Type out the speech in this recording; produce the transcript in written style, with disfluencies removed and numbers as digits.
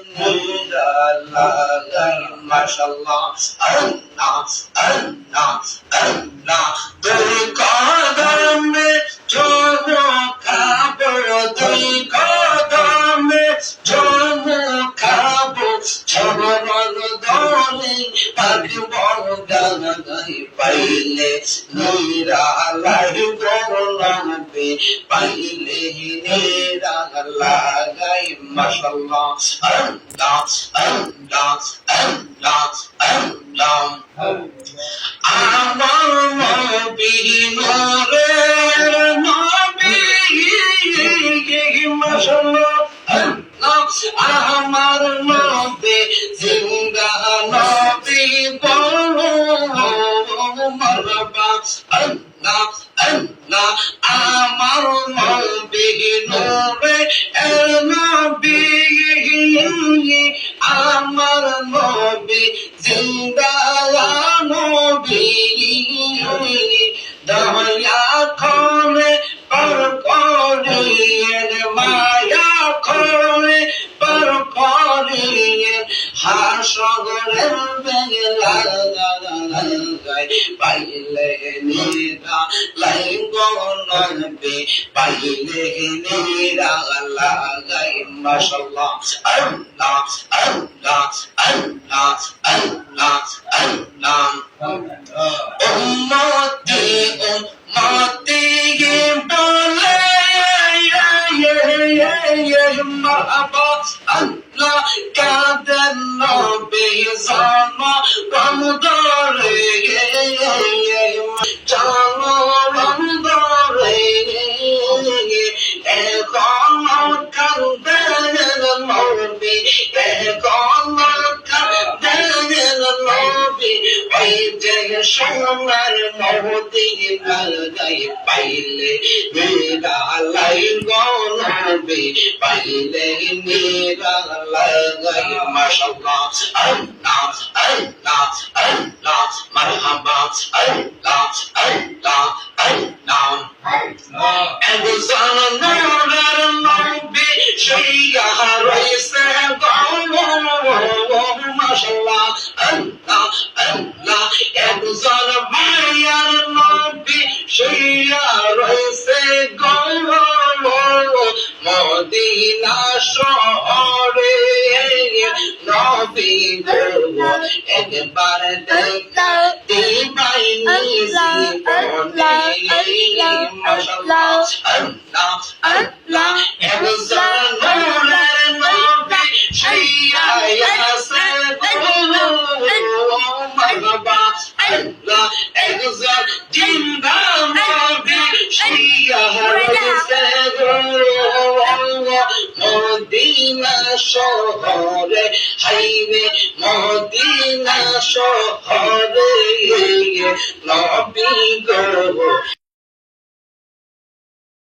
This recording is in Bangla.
নুরা লাগাই মাশাআল্লাহ আল্লাহ আল্লাহ আল্লাহ দুই কদমে চমকাবো দুই কদমে চমকাবো চরণ দলে পাগল গানাই পাইলে নিরালাই গলাবে পাইলে নিরালাই মাশাআল্লাহ আল্লাহ আল্লাহ আল্লাহ আল্লাহ আমার নবী নূরে নবী মাশাআল্লাহ আমার নবী জিন্দা নবী বলো মারহাবা আল্লাহ আল্লাহ আমার নবী নূরে নবী আমার নবী জিন্দা নবী দয়া করে পর করিয়েন মায়া করে পর করিয়েন হাসরের বেলা পাইলে নিরা লাই গনবে পাইলে নিরা লাগাই মাশাআল্লাহ আল্লাহ আল্লাহ আল্লাহ আল্লাহ আল্লাহ উম্মতি উম্মতি বলে মারহাবা আল্লাহ কাদের নবী জানা রমদরে জানো রমদরে এখন কাদের নবী এখন কাদের নবী ওই যে সোনার নবী লাগাই পাইলে নিরালাই গনবে পাইলে নিরালাই মাশাআল্লাহ আল্লাহ আল্লাহ আল্লাহ মারহাবা আল্লাহ আল্লাহ আল্লাহ একজন নূরের নবী শিয়া রইছে মাশাআল্লাহ আল্লাহ আল্লাহ একজন মায়ার নবী শিয়া রইছে মদিনা শহরে নবী গো একবার দেখা দিবাই মাশাআল্লাহ আল্লাহ আল্লাহ একজন নূরের নবী শিয়া আছে মারহাবা আল্লাহ একজন জিন্দা নবী শিয়া আছে মদিনা শহরে হাইরে মদিনা শহরে নবী গো